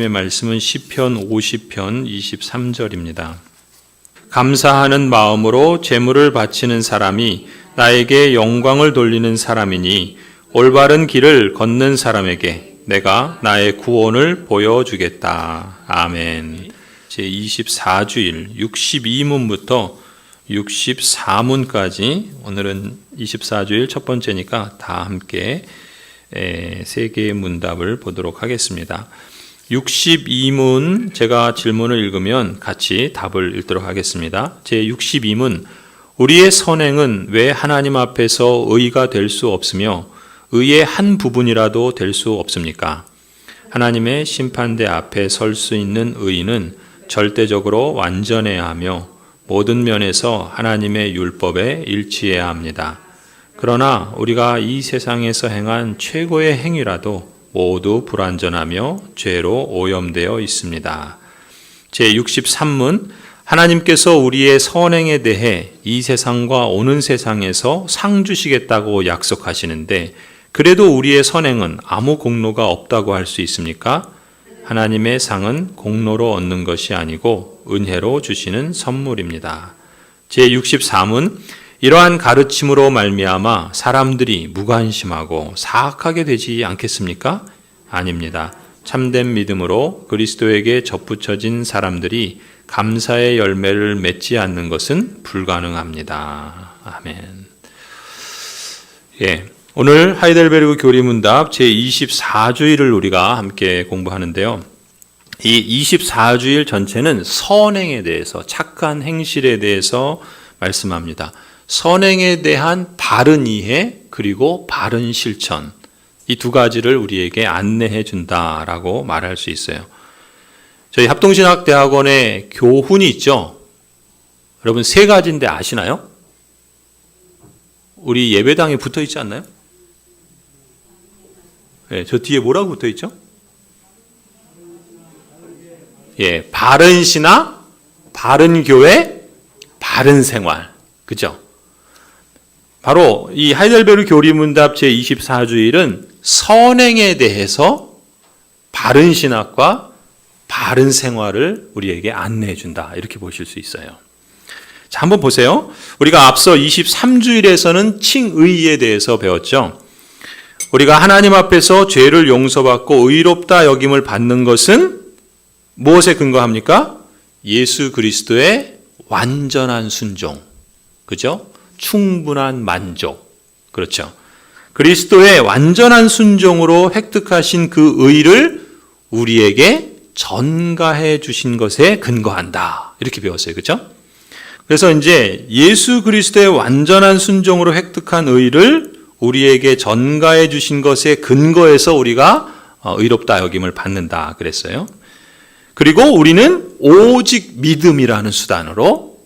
말씀은 시편 50편 23절입니다. 감사하는 마음으로 제물을 바치는 사람이 나에게 영광을 돌리는 사람이니 올바른 길을 걷는 사람에게 내가 나의 구원을 보여주겠다. 아멘. 제24주일 62문부터 64문까지 오늘은 24주일 첫 번째니까 다 함께 세 개의 문답을 보도록 하겠습니다. 62문 제가 질문을 읽으면 같이 답을 읽도록 하겠습니다. 제62문 우리의 선행은 왜 하나님 앞에서 의가 될 수 없으며 의의 한 부분이라도 될 수 없습니까? 하나님의 심판대 앞에 설 수 있는 의인은 절대적으로 완전해야 하며 모든 면에서 하나님의 율법에 일치해야 합니다. 그러나 우리가 이 세상에서 행한 최고의 행위라도 모두 불완전하며 죄로 오염되어 있습니다. 제63문 하나님께서 우리의 선행에 대해 이 세상과 오는 세상에서 상 주시겠다고 약속하시는데 그래도 우리의 선행은 아무 공로가 없다고 할 수 있습니까? 하나님의 상은 공로로 얻는 것이 아니고 은혜로 주시는 선물입니다. 제64문 이러한 가르침으로 말미암아 사람들이 무관심하고 사악하게 되지 않겠습니까? 아닙니다. 참된 믿음으로 그리스도에게 접붙여진 사람들이 감사의 열매를 맺지 않는 것은 불가능합니다. 아멘. 오늘 하이델베르그 교리문답 제24주일을 우리가 함께 공부하는데요. 이 24주일 전체는 선행에 대해서, 착한 행실에 대해서 말씀합니다. 선행에 대한 바른 이해 그리고 바른 실천, 이 두 가지를 우리에게 안내해 준다라고 말할 수 있어요. 저희 합동신학대학원에 교훈이 있죠. 여러분 세 가지인데 아시나요? 우리 예배당에 붙어 있지 않나요? 네, 저 뒤에 뭐라고 붙어 있죠? 바른 신학, 바른 교회, 바른 생활. 그죠? 바로 이 하이델베르그 교리문답 제24주일은 선행에 대해서 바른 신학과 바른 생활을 우리에게 안내해 준다. 이렇게 보실 수 있어요. 자, 한번 보세요. 우리가 앞서 23주일에서는 칭의에 대해서 배웠죠. 우리가 하나님 앞에서 죄를 용서받고 의롭다 여김을 받는 것은 무엇에 근거합니까? 예수 그리스도의 완전한 순종. 그죠? 충분한 만족. 그렇죠. 그리스도의 완전한 순종으로 획득하신 그 의를 우리에게 전가해 주신 것에 근거한다. 이렇게 배웠어요. 그렇죠? 그래서 이제 예수 그리스도의 완전한 순종으로 획득한 의를 우리에게 전가해 주신 것에 근거해서 우리가 의롭다 여김을 받는다 그랬어요. 그리고 우리는 오직 믿음이라는 수단으로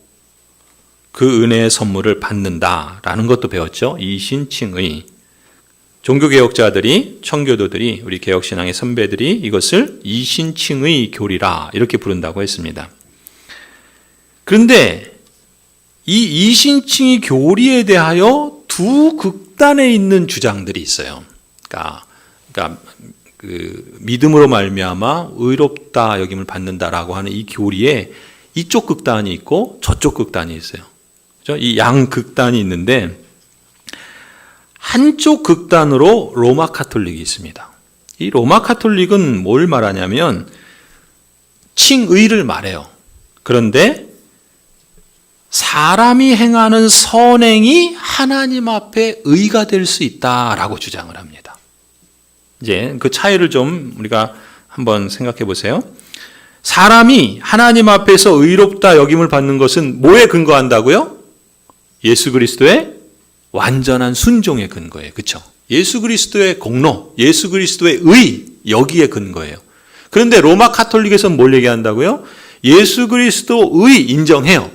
그 은혜의 선물을 받는다라는 것도 배웠죠. 이신칭의. 종교개혁자들이, 청교도들이, 우리 개혁신앙의 선배들이 이것을 이신칭의 교리라 이렇게 부른다고 했습니다. 그런데 이 이신칭의 교리에 대하여 두 극단에 있는 주장들이 있어요. 그러니까 그 믿음으로 말미암아 의롭다 여김을 받는다라고 하는 이 교리에 이쪽 극단이 있고 저쪽 극단이 있어요. 그렇죠? 이 양 극단이 있는데 한쪽 극단으로 로마 카톨릭이 있습니다. 이 로마 카톨릭은 뭘 말하냐면 칭의를 말해요. 그런데 사람이 행하는 선행이 하나님 앞에 의가 될 수 있다라고 주장을 합니다. 이제 그 차이를 좀 우리가 한번 생각해 보세요. 사람이 하나님 앞에서 의롭다 여김을 받는 것은 뭐에 근거한다고요? 예수 그리스도의 완전한 순종에 근거해요. 그렇죠? 예수 그리스도의 공로, 예수 그리스도의 의, 여기에 근거해요. 그런데 로마 카톨릭에서는 뭘 얘기한다고요? 예수 그리스도의 인정해요.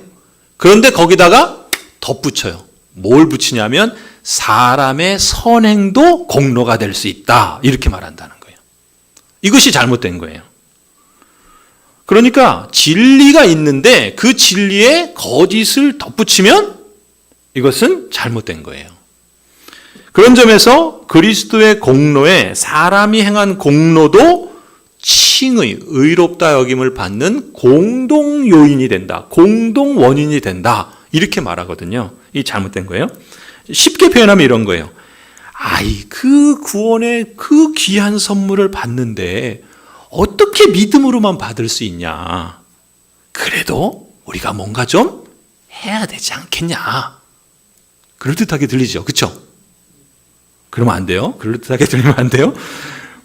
그런데 거기다가 덧붙여요. 뭘 붙이냐면 사람의 선행도 공로가 될 수 있다. 이렇게 말한다는 거예요. 이것이 잘못된 거예요. 그러니까 진리가 있는데 그 진리에 거짓을 덧붙이면 이것은 잘못된 거예요. 그런 점에서 그리스도의 공로에 사람이 행한 공로도 칭의, 의롭다 여김을 받는 공동 요인이 된다. 공동 원인이 된다. 이렇게 말하거든요. 이 잘못된 거예요. 쉽게 표현하면 이런 거예요. 그 구원의 그 귀한 선물을 받는데 어떻게 믿음으로만 받을 수 있냐. 그래도 우리가 뭔가 좀 해야 되지 않겠냐. 그럴듯하게 들리죠. 그렇죠? 그러면 안 돼요. 그럴듯하게 들리면 안 돼요.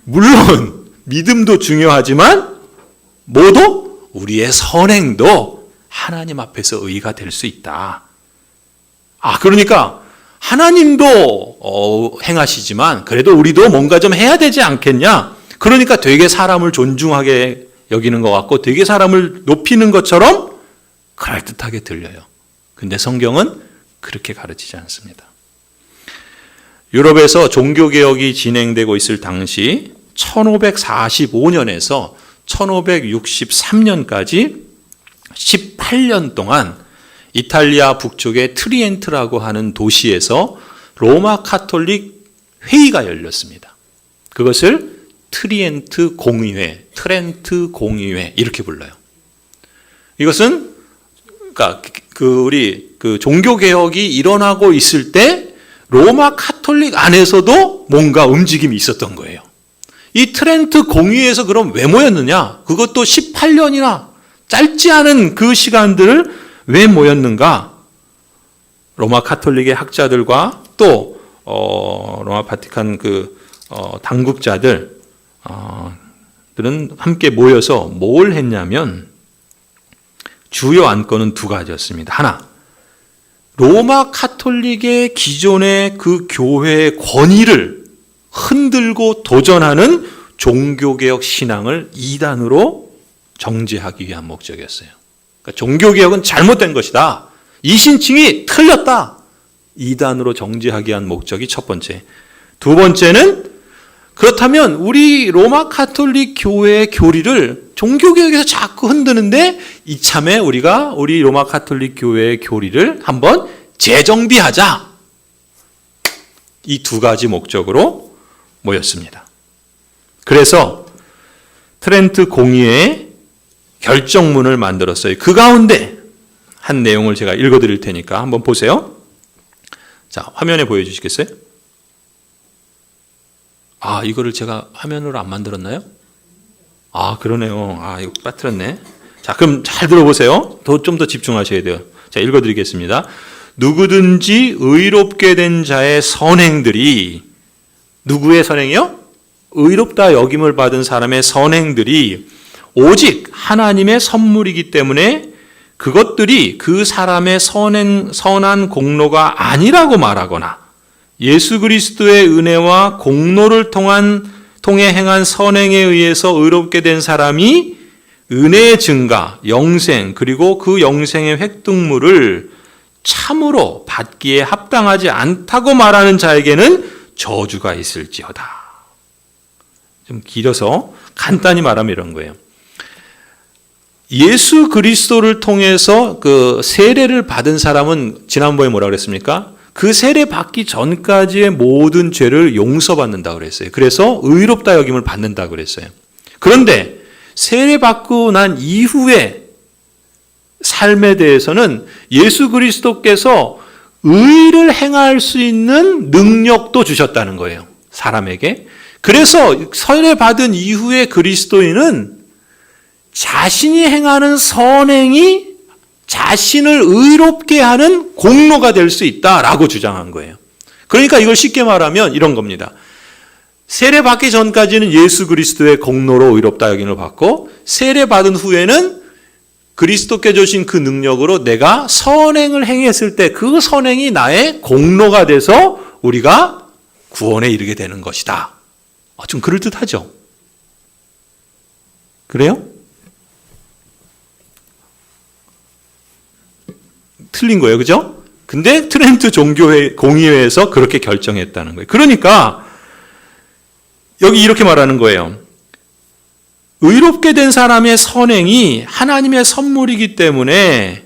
물론 믿음도 중요하지만 모두 우리의 선행도 하나님 앞에서 의가 될 수 있다. 그러니까 하나님도 행하시지만 그래도 우리도 뭔가 좀 해야 되지 않겠냐. 그러니까 되게 사람을 존중하게 여기는 것 같고 되게 사람을 높이는 것처럼 그럴듯하게 들려요. 근데 성경은 그렇게 가르치지 않습니다. 유럽에서 종교개혁이 진행되고 있을 당시 1545년에서 1563년까지 18년 동안 이탈리아 북쪽의 트리엔트라고 하는 도시에서 로마 카톨릭 회의가 열렸습니다. 그것을 트리엔트 공의회, 트렌트 공의회 이렇게 불러요. 이것은 그러니까 우리 종교 개혁이 일어나고 있을 때 로마 카톨릭 안에서도 뭔가 움직임이 있었던 거예요. 이 트렌트 공의회에서 그럼 왜 모였느냐? 그것도 18년이나 짧지 않은 그 시간들을 왜 모였는가? 로마 카톨릭의 학자들과 또 로마 바티칸 당국자들은 함께 모여서 뭘 했냐면 주요 안건은 두 가지였습니다. 하나, 로마 카톨릭의 기존의 그 교회의 권위를 흔들고 도전하는 종교개혁 신앙을 이단으로 정죄하기 위한 목적이었어요. 그러니까 종교개혁은 잘못된 것이다. 이 신칭이 틀렸다. 이단으로 정죄하기 위한 목적이 첫 번째. 두 번째는 그렇다면 우리 로마 카톨릭 교회의 교리를 종교개혁에서 자꾸 흔드는데 이참에 우리가 우리 로마 카톨릭 교회의 교리를 한번 재정비하자. 이 두 가지 목적으로 모였습니다. 그래서 트렌트 공의회의 결정문을 만들었어요. 그 가운데 한 내용을 제가 읽어드릴 테니까 한번 보세요. 자, 화면에 보여주시겠어요? 이거를 제가 화면으로 안 만들었나요? 그러네요. 이거 빠뜨렸네. 자, 그럼 잘 들어보세요. 좀 더 집중하셔야 돼요. 자, 읽어드리겠습니다. 누구든지 의롭게 된 자의 선행들이, 누구의 선행이요? 의롭다 여김을 받은 사람의 선행들이 오직 하나님의 선물이기 때문에 그것들이 그 사람의 선한 공로가 아니라고 말하거나 예수 그리스도의 은혜와 공로를 통해 행한 선행에 의해서 의롭게 된 사람이 은혜의 증가, 영생, 그리고 그 영생의 획득물을 참으로 받기에 합당하지 않다고 말하는 자에게는 저주가 있을지어다. 좀 길어서 간단히 말하면 이런 거예요. 예수 그리스도를 통해서 그 세례를 받은 사람은 지난번에 뭐라고 그랬습니까? 그 세례 받기 전까지의 모든 죄를 용서받는다고 그랬어요. 그래서 의롭다 여김을 받는다고 그랬어요. 그런데 세례 받고 난 이후에 삶에 대해서는 예수 그리스도께서 의를 행할 수 있는 능력도 주셨다는 거예요. 사람에게. 그래서 세례 받은 이후에 그리스도인은 자신이 행하는 선행이 자신을 의롭게 하는 공로가 될 수 있다라고 주장한 거예요. 그러니까 이걸 쉽게 말하면 이런 겁니다. 세례 받기 전까지는 예수 그리스도의 공로로 의롭다 여김을 받고 세례 받은 후에는 그리스도께 주신 그 능력으로 내가 선행을 행했을 때 그 선행이 나의 공로가 돼서 우리가 구원에 이르게 되는 것이다. 좀 그럴듯하죠? 그래요? 틀린 거예요. 그죠? 근데 트렌트 종교회 공의회에서 그렇게 결정했다는 거예요. 그러니까 여기 이렇게 말하는 거예요. 의롭게 된 사람의 선행이 하나님의 선물이기 때문에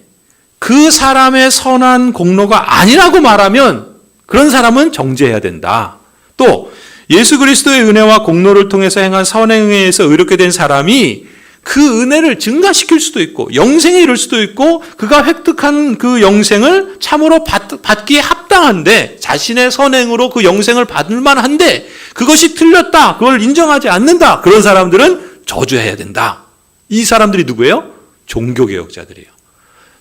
그 사람의 선한 공로가 아니라고 말하면 그런 사람은 정죄해야 된다. 또 예수 그리스도의 은혜와 공로를 통해서 행한 선행에 의해서 의롭게 된 사람이 그 은혜를 증가시킬 수도 있고 영생에 이를 수도 있고 그가 획득한 그 영생을 참으로 받기에 합당한데 자신의 선행으로 그 영생을 받을 만한데 그것이 틀렸다, 그걸 인정하지 않는다, 그런 사람들은 저주해야 된다. 이 사람들이 누구예요? 종교개혁자들이에요.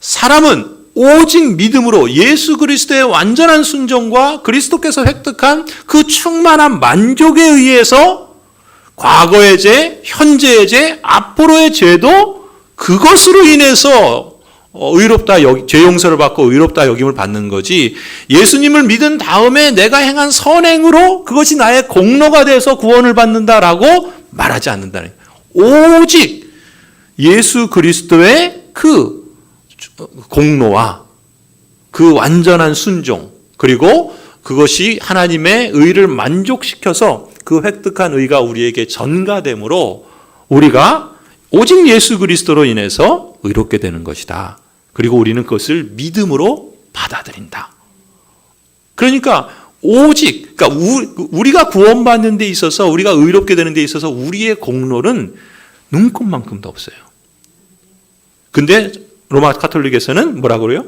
사람은 오직 믿음으로 예수 그리스도의 완전한 순종과 그리스도께서 획득한 그 충만한 만족에 의해서 과거의 죄, 현재의 죄, 앞으로의 죄도 그것으로 인해서 의롭다, 죄 용서를 받고 의롭다 여김을 받는 거지, 예수님을 믿은 다음에 내가 행한 선행으로 그것이 나의 공로가 돼서 구원을 받는다라고 말하지 않는다는 거예요. 오직 예수 그리스도의 그 공로와 그 완전한 순종, 그리고 그것이 하나님의 의를 만족시켜서 그 획득한 의가 우리에게 전가되므로 우리가 오직 예수 그리스도로 인해서 의롭게 되는 것이다. 그리고 우리는 그것을 믿음으로 받아들인다. 그러니까 오직, 그러니까 우리가 구원받는 데 있어서, 우리가 의롭게 되는 데 있어서 우리의 공로는 눈꼽만큼도 없어요. 근데 로마 카톨릭에서는 뭐라고 그래요?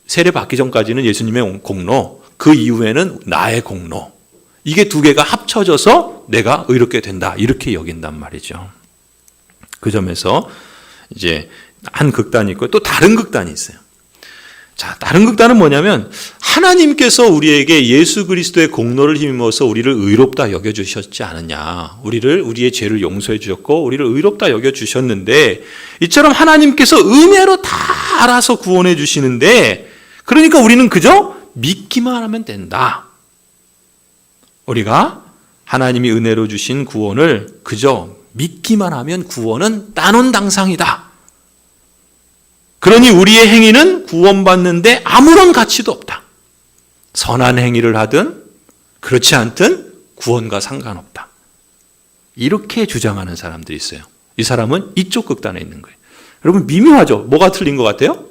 세례 받기 전까지는 예수님의 공로, 그 이후에는 나의 공로. 이게 두 개가 합쳐져서 내가 의롭게 된다, 이렇게 여긴단 말이죠. 그 점에서 이제 한 극단이 있고 또 다른 극단이 있어요. 자, 다른 극단은 뭐냐면 하나님께서 우리에게 예수 그리스도의 공로를 힘입어서 우리를 의롭다 여겨주셨지 않느냐. 우리의 죄를 용서해 주셨고 우리를 의롭다 여겨주셨는데 이처럼 하나님께서 은혜로 다 알아서 구원해 주시는데 그러니까 우리는 그저 믿기만 하면 된다. 우리가 하나님이 은혜로 주신 구원을 그저 믿기만 하면 구원은 따놓은 당상이다. 그러니 우리의 행위는 구원받는데 아무런 가치도 없다. 선한 행위를 하든 그렇지 않든 구원과 상관없다. 이렇게 주장하는 사람들이 있어요. 이 사람은 이쪽 극단에 있는 거예요. 여러분 미묘하죠? 뭐가 틀린 것 같아요?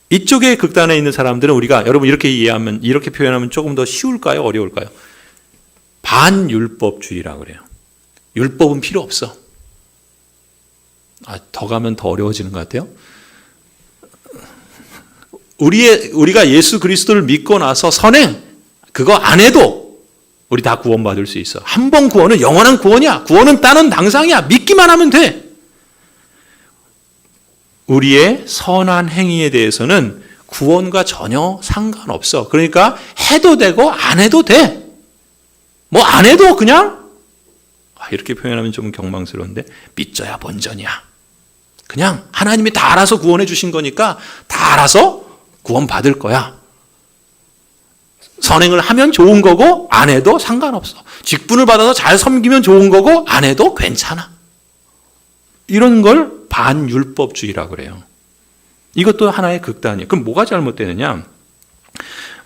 이쪽의 극단에 있는 사람들은 우리가 여러분 이렇게 표현하면 조금 더 쉬울까요? 어려울까요? 반율법주의라고 그래요. 율법은 필요 없어. 더 가면 더 어려워지는 것 같아요. 우리가 예수 그리스도를 믿고 나서 선행 그거 안 해도 우리 다 구원받을 수 있어. 한 번 구원은 영원한 구원이야. 구원은 따는 당상이야. 믿기만 하면 돼. 우리의 선한 행위에 대해서는 구원과 전혀 상관없어. 그러니까 해도 되고 안 해도 돼. 뭐 안 해도 그냥 이렇게 표현하면 좀 경망스러운데 삐져야 본전이야. 그냥 하나님이 다 알아서 구원해 주신 거니까 다 알아서 구원 받을 거야. 선행을 하면 좋은 거고 안 해도 상관없어. 직분을 받아서 잘 섬기면 좋은 거고 안 해도 괜찮아. 이런 걸 반율법주의라고 그래요. 이것도 하나의 극단이에요. 그럼 뭐가 잘못되느냐?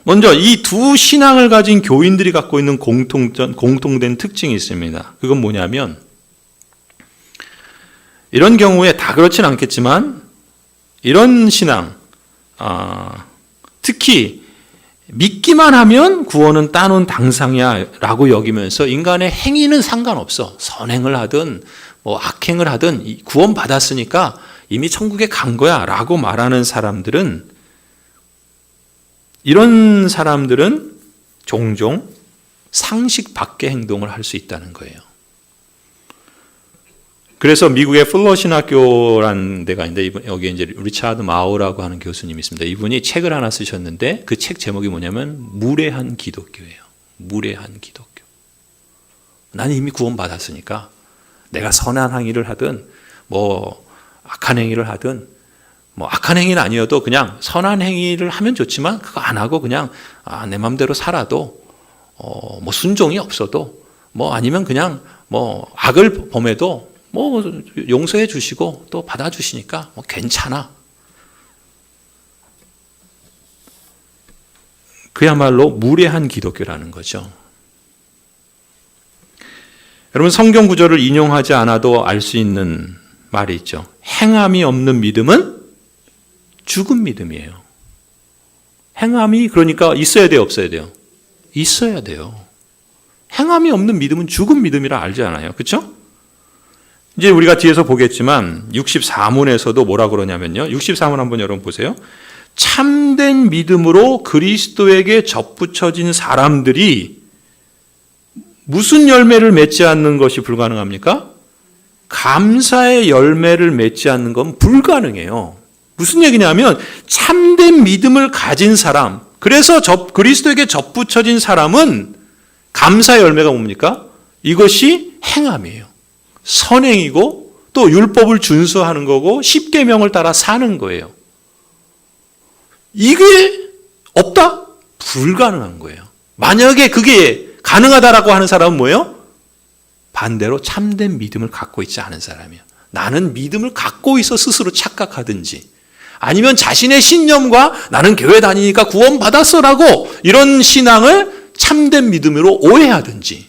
먼저 이 두 신앙을 가진 교인들이 갖고 있는 공통된 특징이 있습니다. 그건 뭐냐면 이런 경우에 다 그렇진 않겠지만 이런 신앙, 특히 믿기만 하면 구원은 따놓은 당상이야 라고 여기면서 인간의 행위는 상관없어. 선행을 하든 뭐 악행을 하든 구원 받았으니까 이미 천국에 간 거야 라고 말하는 사람들은, 이런 사람들은 종종 상식 밖의 행동을 할 수 있다는 거예요. 그래서 미국의 플러 신학교라는 데가 있는데 여기 이제 리차드 마우라고 하는 교수님이 있습니다. 이분이 책을 하나 쓰셨는데 그 책 제목이 뭐냐면 무례한 기독교예요. 무례한 기독교. 나는 이미 구원받았으니까 내가 선한 행위를 하든 뭐 악한 행위를 하든, 뭐 악한 행위는 아니어도 그냥 선한 행위를 하면 좋지만 그거 안 하고 그냥 내 마음대로 살아도 뭐 순종이 없어도 뭐 아니면 그냥 뭐 악을 범해도 뭐 용서해 주시고 또 받아 주시니까 뭐 괜찮아. 그야말로 무례한 기독교라는 거죠. 여러분 성경 구절을 인용하지 않아도 알 수 있는 말이 있죠. 행함이 없는 믿음은 죽은 믿음이에요. 행함이 그러니까 있어야 돼요, 없어야 돼요? 있어야 돼요. 행함이 없는 믿음은 죽은 믿음이라 알잖아요. 그렇죠? 이제 우리가 뒤에서 보겠지만 64문에서도 뭐라 그러냐면요. 64문 한번 여러분 보세요. 참된 믿음으로 그리스도에게 접붙여진 사람들이 무슨 열매를 맺지 않는 것이 불가능합니까? 감사의 열매를 맺지 않는 건 불가능해요. 무슨 얘기냐면 참된 믿음을 가진 사람, 그래서 그리스도에게 접붙여진 사람은 감사의 열매가 뭡니까? 이것이 행함이에요. 선행이고 또 율법을 준수하는 거고 십계명을 따라 사는 거예요. 이게 없다? 불가능한 거예요. 만약에 그게 가능하다라고 하는 사람은 뭐예요? 반대로 참된 믿음을 갖고 있지 않은 사람이에요. 나는 믿음을 갖고 있어 스스로 착각하든지 아니면 자신의 신념과 나는 교회 다니니까 구원받았어라고 이런 신앙을 참된 믿음으로 오해하든지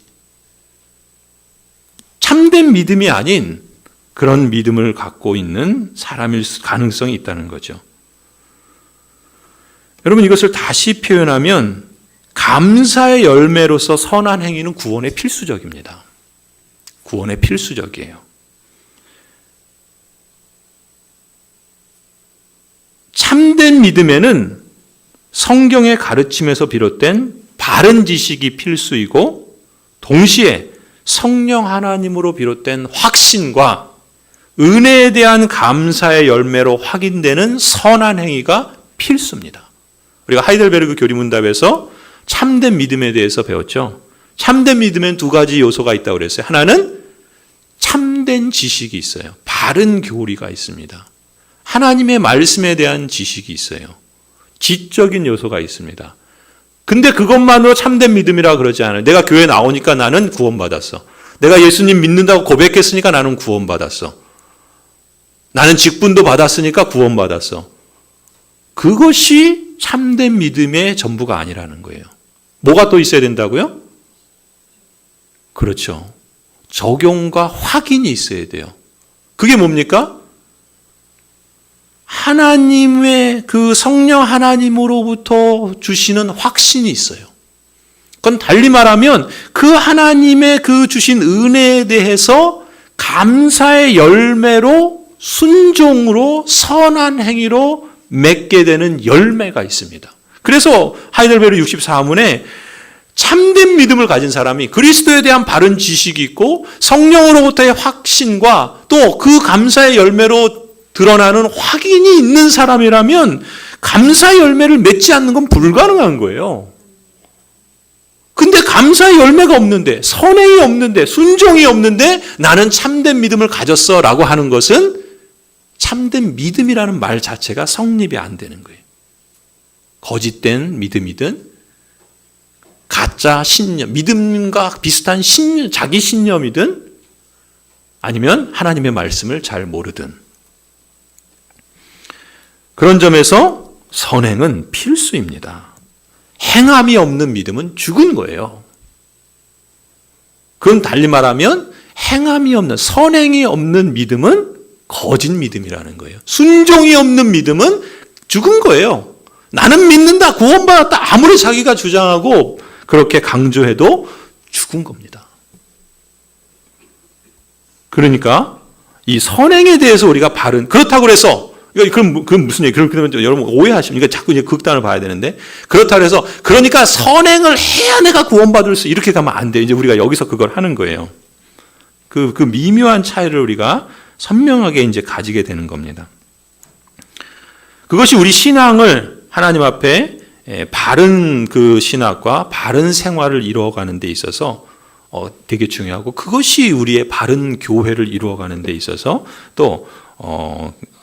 참된 믿음이 아닌 그런 믿음을 갖고 있는 사람일 가능성이 있다는 거죠. 여러분 이것을 다시 표현하면 감사의 열매로서 선한 행위는 구원에 필수적입니다. 구원에 필수적이에요. 참된 믿음에는 성경의 가르침에서 비롯된 바른 지식이 필수이고 동시에 성령 하나님으로 비롯된 확신과 은혜에 대한 감사의 열매로 확인되는 선한 행위가 필수입니다. 우리가 하이델베르그 교리문답에서 참된 믿음에 대해서 배웠죠. 참된 믿음엔 두 가지 요소가 있다고 그랬어요. 하나는 참된 지식이 있어요. 바른 교리가 있습니다. 하나님의 말씀에 대한 지식이 있어요. 지적인 요소가 있습니다. 근데 그것만으로 참된 믿음이라 그러지 않아요. 내가 교회 나오니까 나는 구원받았어. 내가 예수님 믿는다고 고백했으니까 나는 구원받았어. 나는 직분도 받았으니까 구원받았어. 그것이 참된 믿음의 전부가 아니라는 거예요. 뭐가 또 있어야 된다고요? 그렇죠. 적용과 확인이 있어야 돼요. 그게 뭡니까? 하나님의 그 성령 하나님으로부터 주시는 확신이 있어요. 그건 달리 말하면 그 하나님의 그 주신 은혜에 대해서 감사의 열매로 순종으로 선한 행위로 맺게 되는 열매가 있습니다. 그래서 하이델베르 64문에 참된 믿음을 가진 사람이 그리스도에 대한 바른 지식이 있고 성령으로부터의 확신과 또 그 감사의 열매로 드러나는 확인이 있는 사람이라면 감사의 열매를 맺지 않는 건 불가능한 거예요. 근데 감사의 열매가 없는데, 선행이 없는데, 순종이 없는데 나는 참된 믿음을 가졌어 라고 하는 것은 참된 믿음이라는 말 자체가 성립이 안 되는 거예요. 거짓된 믿음이든 가짜 신념, 믿음과 비슷한 신념, 자기 신념이든 아니면 하나님의 말씀을 잘 모르든 그런 점에서 선행은 필수입니다. 행함이 없는 믿음은 죽은 거예요. 그건 달리 말하면 행함이 없는, 선행이 없는 믿음은 거짓 믿음이라는 거예요. 순종이 없는 믿음은 죽은 거예요. 나는 믿는다, 구원받았다 아무리 자기가 주장하고 그렇게 강조해도 죽은 겁니다. 그러니까 이 선행에 대해서 우리가 바른, 그렇다고 해서 그럼 무슨 얘기? 그러면 여러분 오해하시면 이거 자꾸 이제 극단을 봐야 되는데 그렇다고 해서 그러니까 선행을 해야 내가 구원받을 수 이렇게 가면 안 돼요. 이제 우리가 여기서 그걸 하는 거예요. 그 미묘한 차이를 우리가 선명하게 이제 가지게 되는 겁니다. 그것이 우리 신앙을 하나님 앞에 바른 그 신학과 바른 생활을 이루어가는 데 있어서 되게 중요하고 그것이 우리의 바른 교회를 이루어가는 데 있어서 또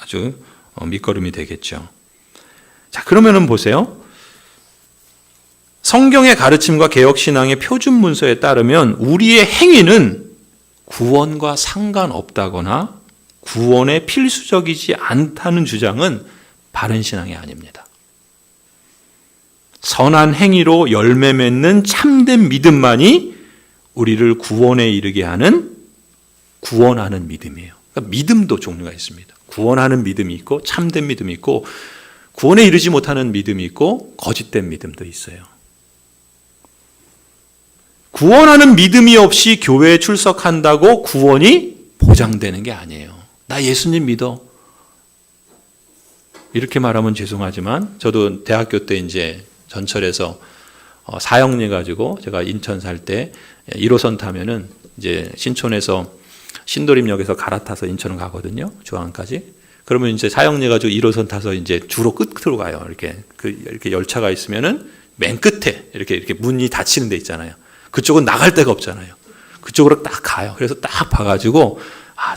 아주 밑거름이 되겠죠. 자, 그러면은 보세요. 성경의 가르침과 개혁신앙의 표준 문서에 따르면 우리의 행위는 구원과 상관없다거나 구원에 필수적이지 않다는 주장은 바른 신앙이 아닙니다. 선한 행위로 열매 맺는 참된 믿음만이 우리를 구원에 이르게 하는 구원하는 믿음이에요. 그러니까 믿음도 종류가 있습니다. 구원하는 믿음이 있고 참된 믿음이 있고 구원에 이르지 못하는 믿음이 있고 거짓된 믿음도 있어요. 구원하는 믿음이 없이 교회에 출석한다고 구원이 보장되는 게 아니에요. 나 예수님 믿어. 이렇게 말하면 죄송하지만 저도 대학교 때 이제 전철에서 사형리 가지고 제가 인천 살 때 1호선 타면은 이제 신촌에서 신도림역에서 갈아타서 인천을 가거든요. 중앙까지. 그러면 이제 사형리 가지고 1호선 타서 이제 주로 끝으로 가요. 이렇게 열차가 있으면은 맨 끝에 이렇게 문이 닫히는 데 있잖아요. 그쪽은 나갈 데가 없잖아요. 그쪽으로 딱 가요. 그래서 딱 봐가지고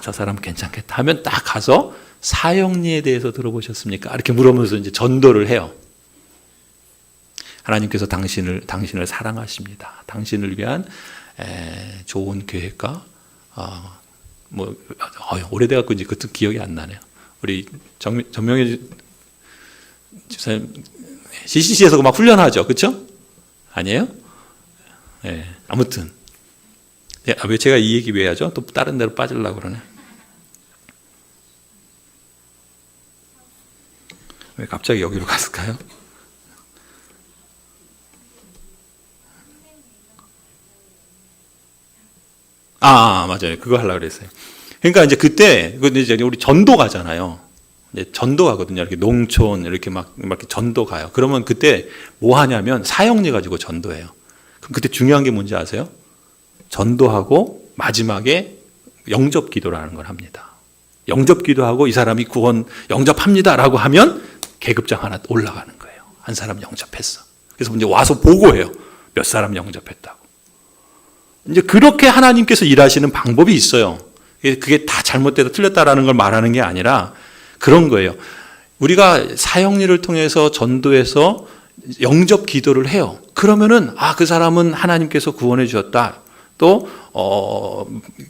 저 사람 괜찮겠다 하면 딱 가서 사형리에 대해서 들어보셨습니까? 이렇게 물으면서 이제 전도를 해요. 하나님께서 당신을 사랑하십니다. 당신을 위한 좋은 계획과 오래돼갖고 이제 그것도 기억이 안 나네요. 우리 전명희 집사님 CCC에서 막 훈련하죠, 그렇죠? 아니에요? 아무튼 왜 제가 이 얘기 왜 하죠? 또 다른 데로 빠지려고 그러네. 왜 갑자기 여기로 갔을까요? 맞아요. 그거 하려고 그랬어요. 그러니까 이제 그때 우리 전도 가잖아요. 이제 전도 가거든요. 이렇게 농촌 이렇게 막 이렇게 전도 가요. 그러면 그때 뭐 하냐면 사형리 가지고 전도해요. 그럼 그때 중요한 게 뭔지 아세요? 전도하고 마지막에 영접 기도라는 걸 합니다. 영접 기도하고 이 사람이 구원 영접합니다라고 하면 계급장 하나 올라가는 거예요. 한 사람 영접했어. 그래서 이제 와서 보고해요. 몇 사람 영접했다고. 이제 그렇게 하나님께서 일하시는 방법이 있어요. 그게 다 잘못되다 틀렸다라는 걸 말하는 게 아니라 그런 거예요. 우리가 사형리를 통해서 전도해서 영접 기도를 해요. 그러면은 그 사람은 하나님께서 구원해 주셨다. 또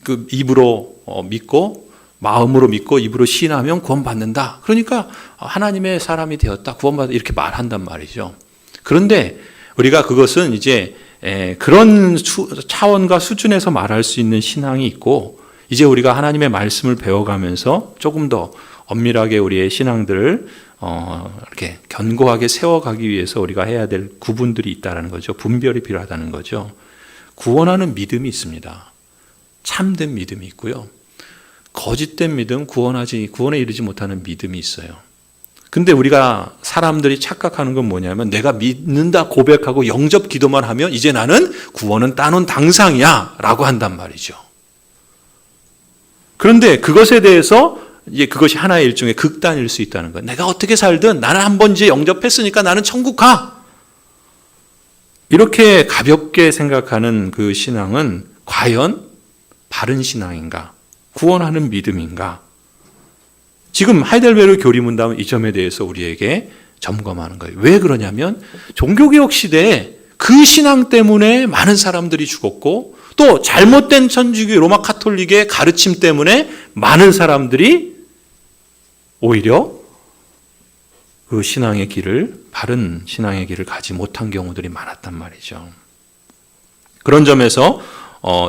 그 입으로 믿고 마음으로 믿고 입으로 시인하면 구원받는다. 그러니까 하나님의 사람이 되었다. 구원받다 이렇게 말한단 말이죠. 그런데 우리가 그것은 이제 그런 차원과 수준에서 말할 수 있는 신앙이 있고 이제 우리가 하나님의 말씀을 배워가면서 조금 더 엄밀하게 우리의 신앙들을 이렇게 견고하게 세워가기 위해서 우리가 해야 될 구분들이 있다는 거죠. 분별이 필요하다는 거죠. 구원하는 믿음이 있습니다. 참된 믿음이 있고요. 거짓된 믿음, 구원에 이르지 못하는 믿음이 있어요. 근데 우리가 사람들이 착각하는 건 뭐냐면 내가 믿는다 고백하고 영접 기도만 하면 이제 나는 구원은 따놓은 당상이야 라고 한단 말이죠. 그런데 그것에 대해서 이제 그것이 하나의 일종의 극단일 수 있다는 거예요. 내가 어떻게 살든 나는 한 번 이제 영접했으니까 나는 천국 가. 이렇게 가볍게 생각하는 그 신앙은 과연 바른 신앙인가? 구원하는 믿음인가? 지금 하이델베르 교리문답은 이 점에 대해서 우리에게 점검하는 거예요. 왜 그러냐면 종교개혁 시대에 그 신앙 때문에 많은 사람들이 죽었고 또 잘못된 천주교 로마 카톨릭의 가르침 때문에 많은 사람들이 오히려 그 신앙의 길을 바른 신앙의 길을 가지 못한 경우들이 많았단 말이죠. 그런 점에서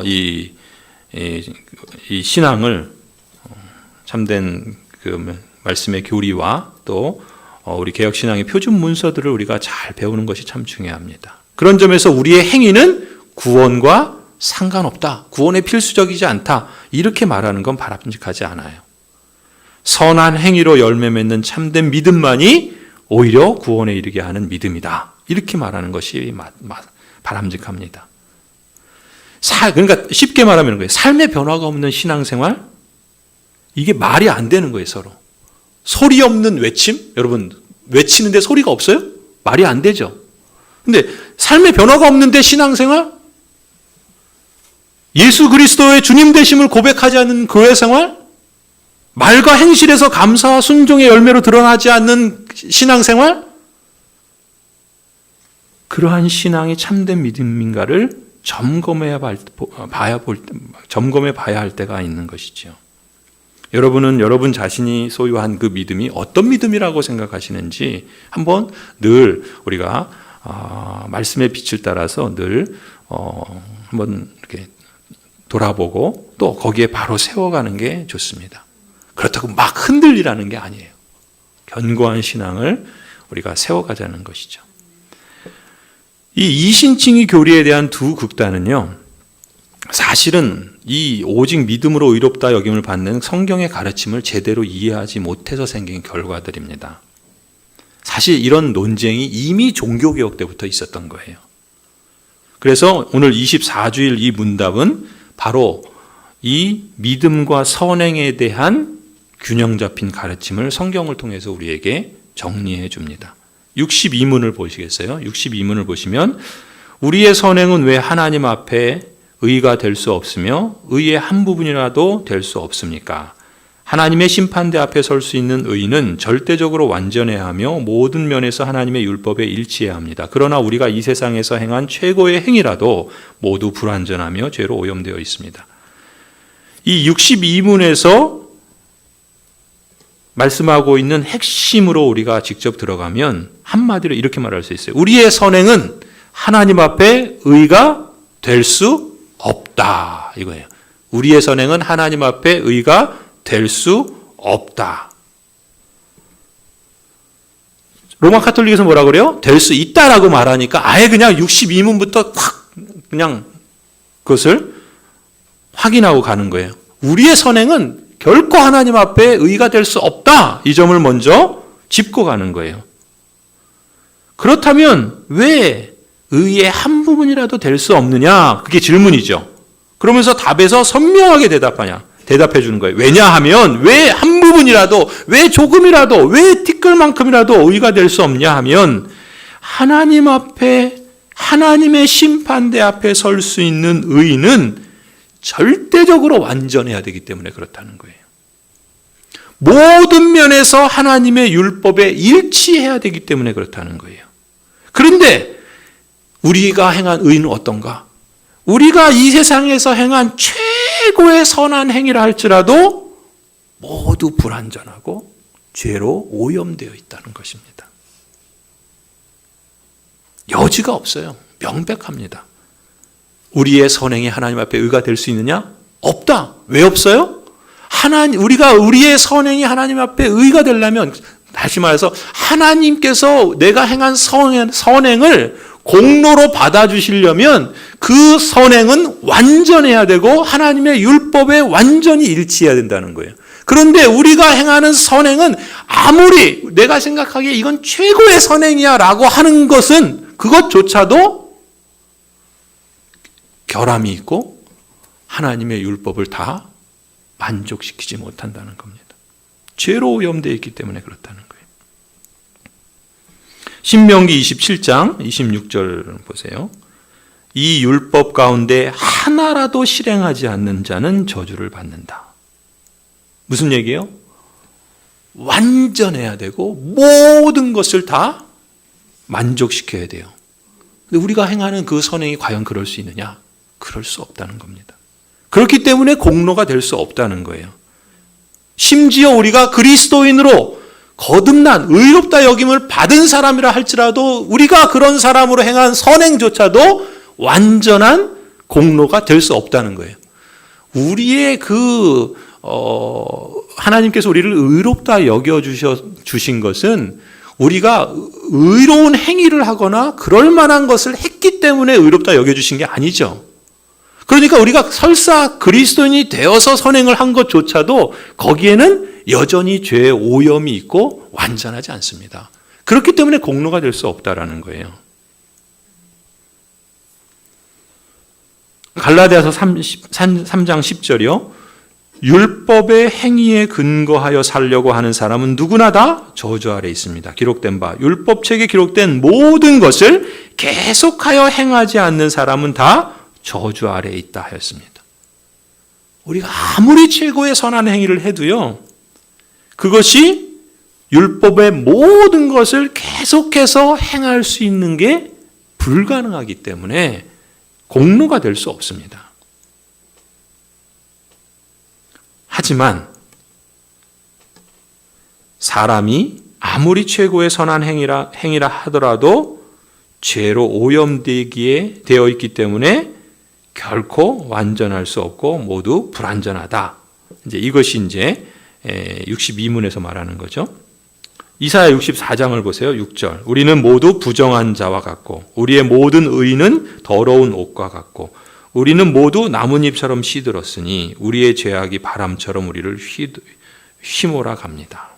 이 신앙을 참된 그 말씀의 교리와 또 우리 개혁신앙의 표준 문서들을 우리가 잘 배우는 것이 참 중요합니다. 그런 점에서 우리의 행위는 구원과 상관없다. 구원에 필수적이지 않다. 이렇게 말하는 건 바람직하지 않아요. 선한 행위로 열매 맺는 참된 믿음만이 오히려 구원에 이르게 하는 믿음이다. 이렇게 말하는 것이 바람직합니다. 그러니까 쉽게 말하면 거예요. 삶의 변화가 없는 신앙생활? 이게 말이 안 되는 거예요, 서로. 소리 없는 외침? 여러분, 외치는데 소리가 없어요? 말이 안 되죠. 근데 삶의 변화가 없는데 신앙생활? 예수 그리스도의 주님 되심을 고백하지 않는 교회 생활? 말과 행실에서 감사와 순종의 열매로 드러나지 않는 신앙생활? 그러한 신앙이 참된 믿음인가를 점검해 봐야 할 때가 있는 것이죠. 여러분은 여러분 자신이 소유한 그 믿음이 어떤 믿음이라고 생각하시는지 한번 늘 우리가 말씀의 빛을 따라서 늘 한번 이렇게 돌아보고 또 거기에 바로 세워가는 게 좋습니다. 그렇다고 막 흔들리라는 게 아니에요. 견고한 신앙을 우리가 세워가자는 것이죠. 이 이신칭의 교리에 대한 두 극단은요, 사실은 이 오직 믿음으로 의롭다 여김을 받는 성경의 가르침을 제대로 이해하지 못해서 생긴 결과들입니다. 사실 이런 논쟁이 이미 종교개혁 때부터 있었던 거예요. 그래서 오늘 24주일 이 문답은 바로 이 믿음과 선행에 대한 균형 잡힌 가르침을 성경을 통해서 우리에게 정리해 줍니다. 62문을 보시겠어요? 62문을 보시면 우리의 선행은 왜 하나님 앞에 의가 될 수 없으며 의의 한 부분이라도 될 수 없습니까? 하나님의 심판대 앞에 설 수 있는 의는 절대적으로 완전해야 하며 모든 면에서 하나님의 율법에 일치해야 합니다. 그러나 우리가 이 세상에서 행한 최고의 행위라도 모두 불완전하며 죄로 오염되어 있습니다. 이 62문에서 말씀하고 있는 핵심으로 우리가 직접 들어가면 한마디로 이렇게 말할 수 있어요. 우리의 선행은 하나님 앞에 의가 될 수 없다. 이거예요. 우리의 선행은 하나님 앞에 의가 될 수 없다. 로마 카톨릭에서 뭐라 그래요? 될 수 있다라고 말하니까 아예 그냥 62문부터 탁 그냥 그것을 확인하고 가는 거예요. 우리의 선행은 결코 하나님 앞에 의가 될 수 없다. 이 점을 먼저 짚고 가는 거예요. 그렇다면 왜 의의 한 부분이라도 될 수 없느냐? 그게 질문이죠. 그러면서 답에서 선명하게 대답해 주는 거예요. 왜냐하면 왜 한 부분이라도, 왜 조금이라도, 왜 티끌만큼이라도 의가 될 수 없냐 하면 하나님 앞에, 하나님의 심판대 앞에 설 수 있는 의는 절대적으로 완전해야 되기 때문에 그렇다는 거예요. 모든 면에서 하나님의 율법에 일치해야 되기 때문에 그렇다는 거예요. 그런데 우리가 행한 의는 어떤가? 우리가 이 세상에서 행한 최고의 선한 행위라 할지라도 모두 불완전하고 죄로 오염되어 있다는 것입니다. 여지가 없어요. 명백합니다. 우리의 선행이 하나님 앞에 의가 될 수 있느냐? 없다. 왜 없어요? 우리가 우리의 선행이 하나님 앞에 의가 되려면, 다시 말해서 하나님께서 내가 행한 선행을 공로로 받아주시려면 그 선행은 완전해야 되고 하나님의 율법에 완전히 일치해야 된다는 거예요. 그런데 우리가 행하는 선행은 아무리 내가 생각하기에 이건 최고의 선행이야 라고 하는 것은 그것조차도 결함이 있고 하나님의 율법을 다 만족시키지 못한다는 겁니다. 죄로 오염되어 있기 때문에 그렇다는 거예요. 신명기 27장 26절 보세요. 이 율법 가운데 하나라도 실행하지 않는 자는 저주를 받는다. 무슨 얘기예요? 완전해야 되고 모든 것을 다 만족시켜야 돼요. 근데 우리가 행하는 그 선행이 과연 그럴 수 있느냐? 그럴 수 없다는 겁니다. 그렇기 때문에 공로가 될 수 없다는 거예요. 심지어 우리가 그리스도인으로 거듭난 의롭다 여김을 받은 사람이라 할지라도 우리가 그런 사람으로 행한 선행조차도 완전한 공로가 될 수 없다는 거예요. 우리의 하나님께서 우리를 의롭다 여겨 주신 것은 우리가 의로운 행위를 하거나 그럴 만한 것을 했기 때문에 의롭다 여겨 주신 게 아니죠. 그러니까 우리가 설사 그리스도인이 되어서 선행을 한 것조차도 거기에는 여전히 죄의 오염이 있고 완전하지 않습니다. 그렇기 때문에 공로가 될 수 없다라는 거예요. 갈라디아서 3장 10절이요. 율법의 행위에 근거하여 살려고 하는 사람은 누구나 다 저주 아래 있습니다. 기록된 바 율법책에 기록된 모든 것을 계속하여 행하지 않는 사람은 다 저주 아래 있다 하였습니다. 우리가 아무리 최고의 선한 행위를 해도요, 그것이 율법의 모든 것을 계속해서 행할 수 있는 게 불가능하기 때문에 공로가 될 수 없습니다. 하지만 사람이 아무리 최고의 선한 행위라 하더라도 죄로 오염되기에 되어 있기 때문에 결코 완전할 수 없고 모두 불완전하다. 이제 이것이 이제 62문에서 말하는 거죠. 이사야 64장을 보세요. 6절. 우리는 모두 부정한 자와 같고 우리의 모든 의는 더러운 옷과 같고 우리는 모두 나뭇잎처럼 시들었으니 우리의 죄악이 바람처럼 우리를 휘몰아 갑니다.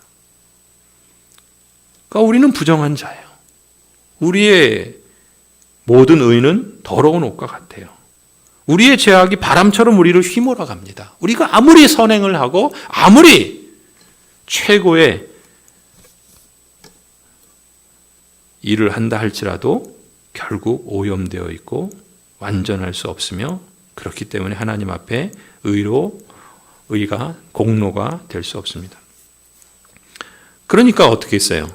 그러니까 우리는 부정한 자예요. 우리의 모든 의는 더러운 옷과 같아요. 우리의 죄악이 바람처럼 우리를 휘몰아 갑니다. 우리가 아무리 선행을 하고 아무리 최고의 일을 한다 할지라도 결국 오염되어 있고 완전할 수 없으며 그렇기 때문에 하나님 앞에 의가 공로가 될 수 없습니다. 그러니까 어떻게 했어요?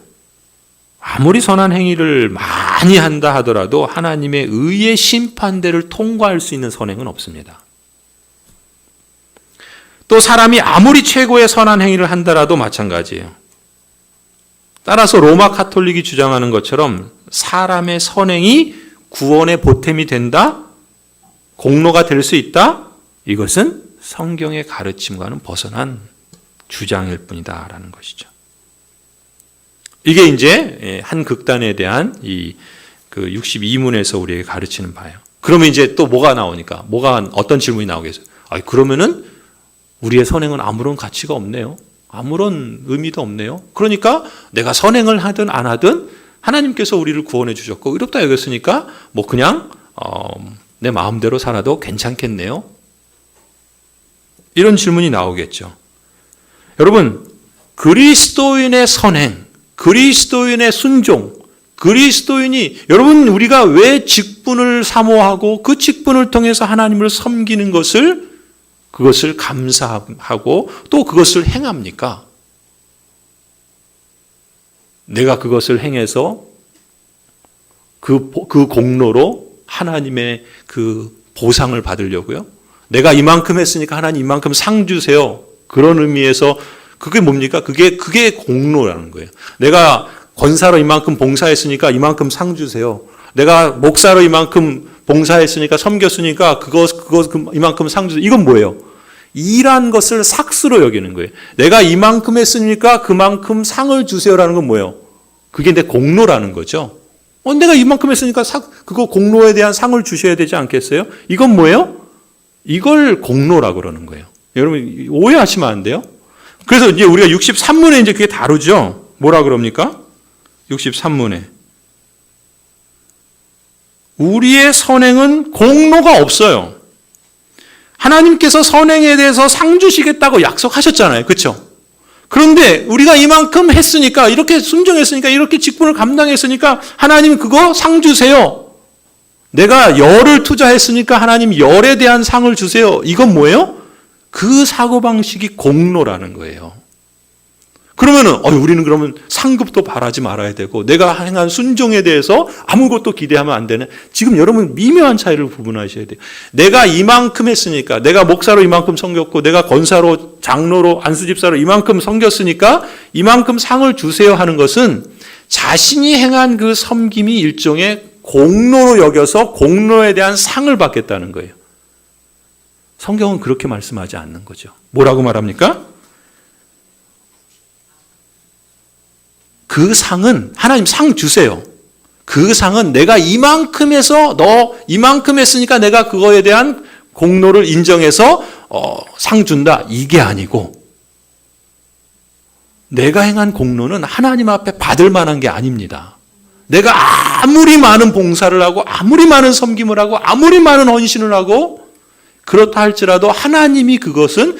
아무리 선한 행위를 많이 한다 하더라도 하나님의 의의 심판대를 통과할 수 있는 선행은 없습니다. 또 사람이 아무리 최고의 선한 행위를 한다라도 마찬가지예요. 따라서 로마 카톨릭이 주장하는 것처럼 사람의 선행이 구원의 보탬이 된다? 공로가 될 수 있다? 이것은 성경의 가르침과는 벗어난 주장일 뿐이다라는 것이죠. 이게 이제 한 극단에 대한 그 62문에서 우리에게 가르치는 바예요. 그러면 이제 또 뭐가 나오니까 어떤 질문이 나오겠어요? 그러면은 우리의 선행은 아무런 가치가 없네요. 아무런 의미도 없네요. 그러니까 내가 선행을 하든 안 하든 하나님께서 우리를 구원해 주셨고 의롭다 여겼으니까 뭐 그냥 내 마음대로 살아도 괜찮겠네요. 이런 질문이 나오겠죠. 여러분, 그리스도인의 선행, 그리스도인의 순종, 여러분 우리가 왜 직분을 사모하고 그 직분을 통해서 하나님을 섬기는 그것을 감사하고 또 그것을 행합니까? 내가 그것을 행해서 그 공로로 하나님의 그 보상을 받으려고요? 내가 이만큼 했으니까 하나님 이만큼 상 주세요. 그런 의미에서 그게 뭡니까? 그게 공로라는 거예요. 내가 권사로 이만큼 봉사했으니까 이만큼 상 주세요. 내가 목사로 이만큼 봉사했으니까 섬겼으니까 이만큼 상 주세요. 이건 뭐예요? 일한 것을 삭스로 여기는 거예요. 내가 이만큼 했으니까 그만큼 상을 주세요라는 건 뭐예요? 그게 내 공로라는 거죠. 내가 이만큼 했으니까 그거 공로에 대한 상을 주셔야 되지 않겠어요? 이건 뭐예요? 이걸 공로라고 그러는 거예요. 여러분 오해하시면 안 돼요. 그래서 이제 우리가 63문에 이제 그게 다루죠. 뭐라 그럽니까? 63문에 우리의 선행은 공로가 없어요. 하나님께서 선행에 대해서 상 주시겠다고 약속하셨잖아요. 그렇죠? 그런데 우리가 이만큼 했으니까, 이렇게 순종했으니까, 이렇게 직분을 감당했으니까 하나님 그거 상 주세요. 내가 열을 투자했으니까 하나님 열에 대한 상을 주세요. 이건 뭐예요? 그 사고방식이 공로라는 거예요. 그러면은 우리는 그러면 상급도 바라지 말아야 되고 내가 행한 순종에 대해서 아무것도 기대하면 안 되네. 지금 여러분 미묘한 차이를 구분하셔야 돼요. 내가 이만큼 했으니까, 내가 목사로 이만큼 섬겼고 내가 권사로 장로로 안수집사로 이만큼 섬겼으니까 이만큼 상을 주세요 하는 것은 자신이 행한 그 섬김이 일종의 공로로 여겨서 공로에 대한 상을 받겠다는 거예요. 성경은 그렇게 말씀하지 않는 거죠. 뭐라고 말합니까? 그 상은 하나님 상 주세요. 그 상은 내가 이만큼 해서 너 이만큼 했으니까 내가 그거에 대한 공로를 인정해서 상 준다. 이게 아니고 내가 행한 공로는 하나님 앞에 받을 만한 게 아닙니다. 내가 아무리 많은 봉사를 하고 아무리 많은 섬김을 하고 아무리 많은 헌신을 하고 그렇다 할지라도 하나님이 그것은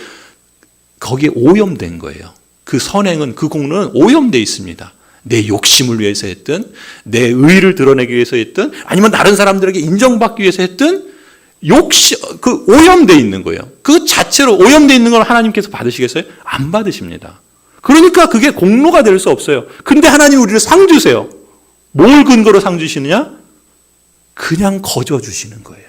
거기에 오염된 거예요. 그 선행은, 그 공로는 오염되어 있습니다. 내 욕심을 위해서 했든 내 의의를 드러내기 위해서 했든 아니면 다른 사람들에게 인정받기 위해서 했든 오염되어 있는 거예요. 그 자체로 오염되어 있는 걸 하나님께서 받으시겠어요? 안 받으십니다. 그러니까 그게 공로가 될 수 없어요. 근데 하나님 우리를 상 주세요. 뭘 근거로 상 주시느냐? 그냥 거저 주시는 거예요.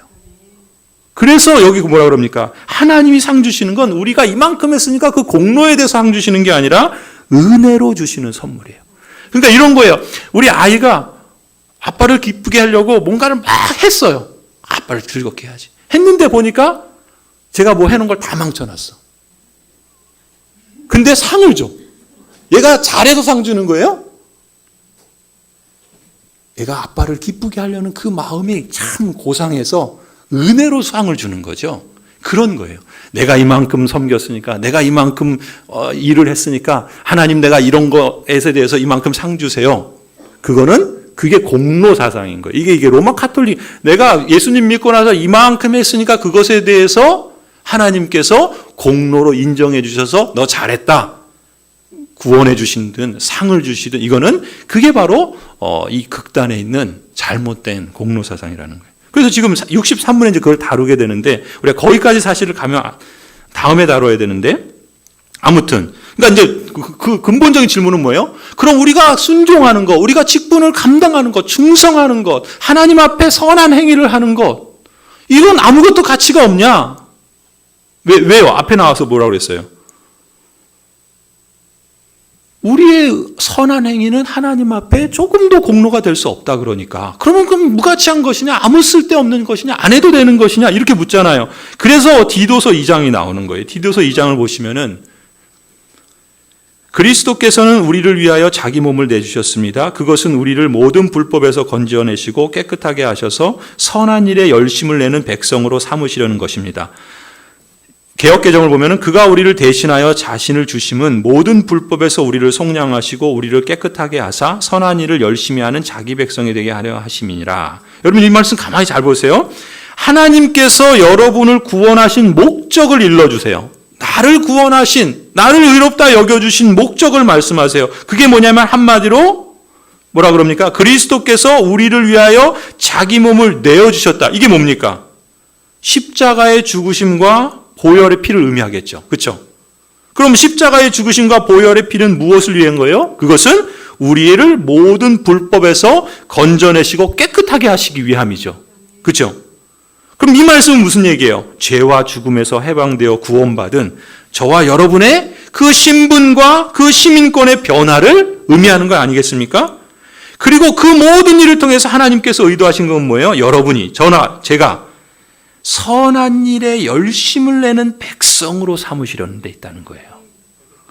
그래서 여기 뭐라 그럽니까? 하나님이 상 주시는 건 우리가 이만큼 했으니까 그 공로에 대해서 상 주시는 게 아니라 은혜로 주시는 선물이에요. 그러니까 이런 거예요. 우리 아이가 아빠를 기쁘게 하려고 뭔가를 막 했어요. 아빠를 즐겁게 해야지. 했는데 보니까 제가 뭐 해놓은 걸 다 망쳐놨어. 근데 상을 줘. 얘가 잘해서 상 주는 거예요? 얘가 아빠를 기쁘게 하려는 그 마음이 참 고상해서 은혜로 상을 주는 거죠. 그런 거예요. 내가 이만큼 섬겼으니까, 내가 이만큼 일을 했으니까 하나님 내가 이런 거에 대해서 이만큼 상 주세요. 그게 공로 사상인 거예요. 이게 로마 카톨릭, 내가 예수님 믿고 나서 이만큼 했으니까 그것에 대해서 하나님께서 공로로 인정해 주셔서 너 잘했다, 구원해 주시든 상을 주시든, 그게 바로 이 극단에 있는 잘못된 공로 사상이라는 거예요. 그래서 지금 63분에 이제 그걸 다루게 되는데, 우리가 거기까지 사실을 가면 다음에 다뤄야 되는데, 아무튼 그러니까 이제 그 근본적인 질문은 뭐예요? 그럼 우리가 순종하는 것, 우리가 직분을 감당하는 것, 충성하는 것, 하나님 앞에 선한 행위를 하는 것, 이건 아무것도 가치가 없냐? 왜요? 앞에 나와서 뭐라고 그랬어요? 우리의 선한 행위는 하나님 앞에 조금도 공로가 될 수 없다 그러니까. 그러면 그럼 무가치한 것이냐? 아무 쓸데없는 것이냐? 안 해도 되는 것이냐? 이렇게 묻잖아요. 그래서 디도서 2장이 나오는 거예요. 디도서 2장을 보시면은 그리스도께서는 우리를 위하여 자기 몸을 내주셨습니다. 그것은 우리를 모든 불법에서 건져내시고 깨끗하게 하셔서 선한 일에 열심을 내는 백성으로 삼으시려는 것입니다. 개역개정을 보면은 그가 우리를 대신하여 자신을 주심은 모든 불법에서 우리를 속량하시고 우리를 깨끗하게 하사 선한 일을 열심히 하는 자기 백성이 되게 하려 하심이니라. 여러분 이 말씀 가만히 잘 보세요. 하나님께서 여러분을 구원하신 목적을 일러주세요. 나를 구원하신, 나를 의롭다 여겨주신 목적을 말씀하세요. 그게 뭐냐면 한마디로 뭐라 그럽니까? 그리스도께서 우리를 위하여 자기 몸을 내어주셨다. 이게 뭡니까? 십자가의 죽으심과 보혈의 피를 의미하겠죠. 그렇죠? 그럼 십자가의 죽으심과 보혈의 피는 무엇을 위한 거예요? 그것은 우리를 모든 불법에서 건져내시고 깨끗하게 하시기 위함이죠. 그렇죠? 그럼 이 말씀은 무슨 얘기예요? 죄와 죽음에서 해방되어 구원받은 저와 여러분의 그 신분과 그 시민권의 변화를 의미하는 거 아니겠습니까? 그리고 그 모든 일을 통해서 하나님께서 의도하신 건 뭐예요? 여러분이, 저나 제가 선한 일에 열심을 내는 백성으로 삼으시려는 데 있다는 거예요.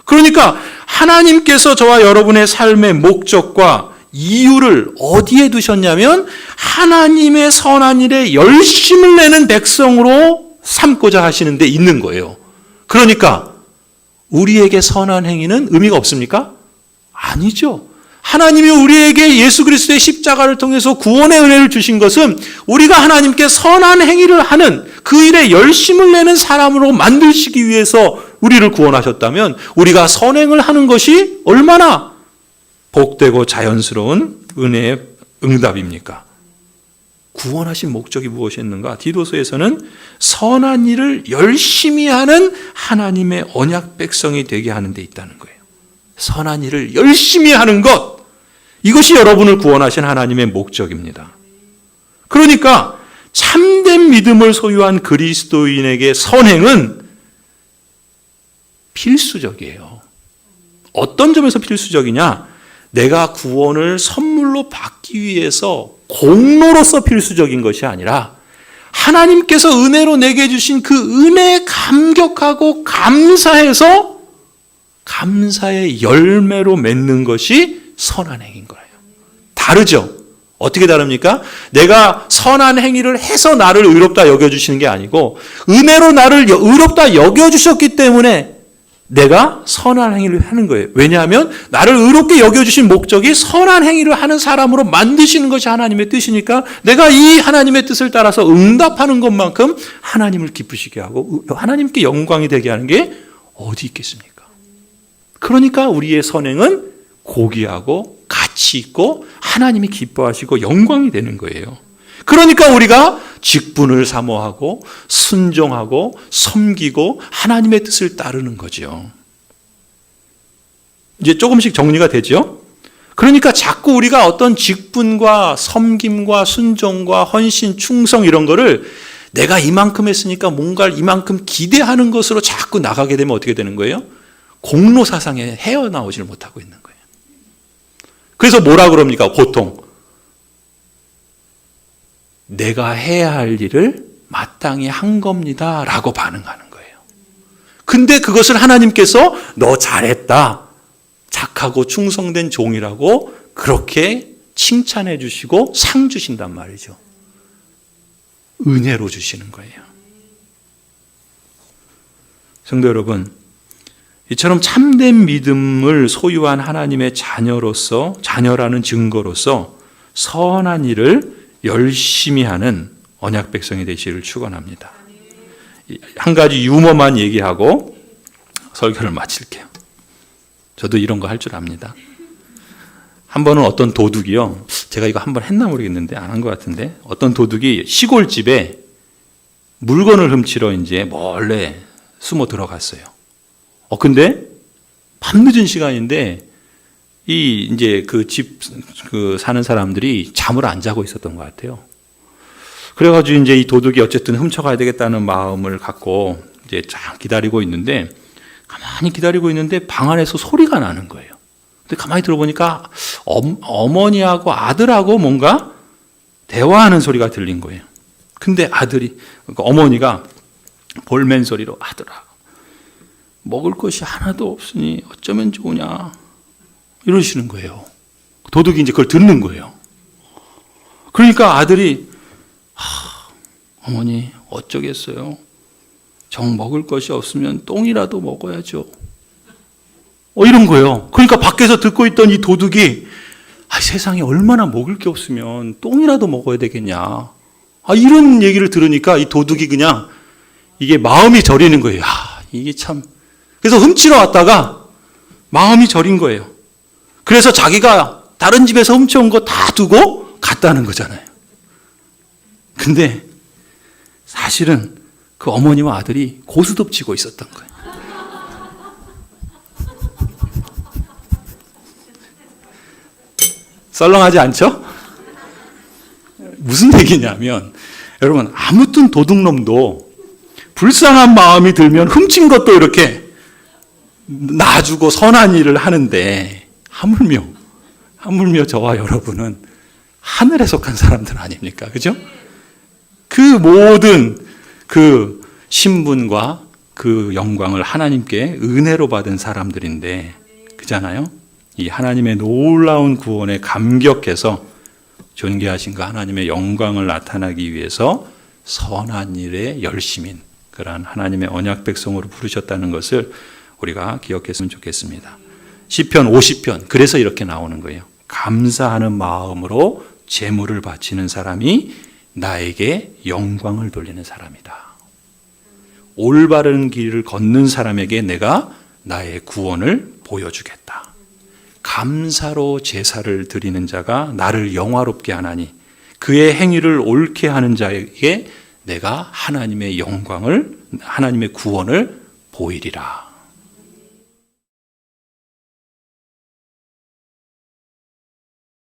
그러니까 하나님께서 저와 여러분의 삶의 목적과 이유를 어디에 두셨냐면 하나님의 선한 일에 열심을 내는 백성으로 삼고자 하시는 데 있는 거예요. 그러니까 우리에게 선한 행위는 의미가 없습니까? 아니죠. 하나님이 우리에게 예수 그리스도의 십자가를 통해서 구원의 은혜를 주신 것은 우리가 하나님께 선한 행위를 하는 그 일에 열심을 내는 사람으로 만드시기 위해서 우리를 구원하셨다면 우리가 선행을 하는 것이 얼마나 복되고 자연스러운 은혜의 응답입니까? 구원하신 목적이 무엇이었는가? 디도서에서는 선한 일을 열심히 하는 하나님의 언약 백성이 되게 하는 데 있다는 거예요. 선한 일을 열심히 하는 것, 이것이 여러분을 구원하신 하나님의 목적입니다. 그러니까 참된 믿음을 소유한 그리스도인에게 선행은 필수적이에요. 어떤 점에서 필수적이냐? 내가 구원을 선물로 받기 위해서 공로로서 필수적인 것이 아니라 하나님께서 은혜로 내게 주신 그 은혜에 감격하고 감사해서 감사의 열매로 맺는 것이 선한 행위인 거예요. 다르죠? 어떻게 다릅니까? 내가 선한 행위를 해서 나를 의롭다 여겨주시는 게 아니고 은혜로 나를 의롭다 여겨주셨기 때문에 내가 선한 행위를 하는 거예요. 왜냐하면 나를 의롭게 여겨주신 목적이 선한 행위를 하는 사람으로 만드시는 것이 하나님의 뜻이니까 내가 이 하나님의 뜻을 따라서 응답하는 것만큼 하나님을 기쁘시게 하고 하나님께 영광이 되게 하는 게 어디 있겠습니까? 그러니까 우리의 선행은 고귀하고 가치 있고 하나님이 기뻐하시고 영광이 되는 거예요. 그러니까 우리가 직분을 사모하고 순종하고 섬기고 하나님의 뜻을 따르는 거죠. 이제 조금씩 정리가 되죠? 그러니까 자꾸 우리가 어떤 직분과 섬김과 순종과 헌신, 충성 이런 거를 내가 이만큼 했으니까 뭔가를 이만큼 기대하는 것으로 자꾸 나가게 되면 어떻게 되는 거예요? 공로 사상에 헤어나오지를 못하고 있는 거예요. 그래서 뭐라 그럽니까? 보통 내가 해야 할 일을 마땅히 한 겁니다 라고 반응하는 거예요. 근데 그것을 하나님께서 너 잘했다, 착하고 충성된 종이라고 그렇게 칭찬해 주시고 상 주신단 말이죠. 은혜로 주시는 거예요. 성도 여러분, 이처럼 참된 믿음을 소유한 하나님의 자녀라는 증거로서 선한 일을 열심히 하는 언약 백성이 되시기를 축원합니다. 한 가지 유머만 얘기하고 설교를 마칠게요. 저도 이런 거 할 줄 압니다. 한 번은 어떤 도둑이요. 제가 이거 한번 했나 모르겠는데 안 한 것 같은데 어떤 도둑이 시골집에 물건을 훔치러 이제 몰래 숨어 들어갔어요. 근데 밤늦은 시간인데 이제 그 집 사는 사람들이 잠을 안 자고 있었던 것 같아요. 그래가지고 이제 이 도둑이 어쨌든 훔쳐가야 되겠다는 마음을 갖고 이제 쫙 기다리고 있는데 가만히 기다리고 있는데 방 안에서 소리가 나는 거예요. 근데 가만히 들어보니까 어머니하고 아들하고 뭔가 대화하는 소리가 들린 거예요. 근데 그러니까 어머니가 볼멘 소리로 아들아 먹을 것이 하나도 없으니 어쩌면 좋으냐 이러시는 거예요. 도둑이 이제 그걸 듣는 거예요. 그러니까 아들이 어머니 어쩌겠어요. 정 먹을 것이 없으면 똥이라도 먹어야죠. 이런 거예요. 그러니까 밖에서 듣고 있던 이 도둑이 세상에 얼마나 먹을 게 없으면 똥이라도 먹어야 되겠냐. 이런 얘기를 들으니까 이 도둑이 그냥 이게 마음이 저리는 거예요. 이게 참. 그래서 훔치러 왔다가 마음이 저린 거예요. 그래서 자기가 다른 집에서 훔쳐온 거 다 두고 갔다는 거잖아요. 근데 사실은 그 어머니와 아들이 고스톱 치고 있었던 거예요. 썰렁하지 않죠? 무슨 얘기냐면 여러분 아무튼 도둑놈도 불쌍한 마음이 들면 훔친 것도 이렇게 놔주고 선한 일을 하는데 하물며 저와 여러분은 하늘에 속한 사람들 아닙니까? 그죠? 그 모든 그 신분과 그 영광을 하나님께 은혜로 받은 사람들인데 그잖아요? 이 하나님의 놀라운 구원에 감격해서 존귀하신 그 하나님의 영광을 나타나기 위해서 선한 일에 열심인 그러한 하나님의 언약 백성으로 부르셨다는 것을 우리가 기억했으면 좋겠습니다. 시편 50편 그래서 이렇게 나오는 거예요. 감사하는 마음으로 제물을 바치는 사람이 나에게 영광을 돌리는 사람이다. 올바른 길을 걷는 사람에게 내가 나의 구원을 보여주겠다. 감사로 제사를 드리는 자가 나를 영화롭게 하나니 그의 행위를 옳게 하는 자에게 내가 하나님의 영광을 하나님의 구원을 보이리라.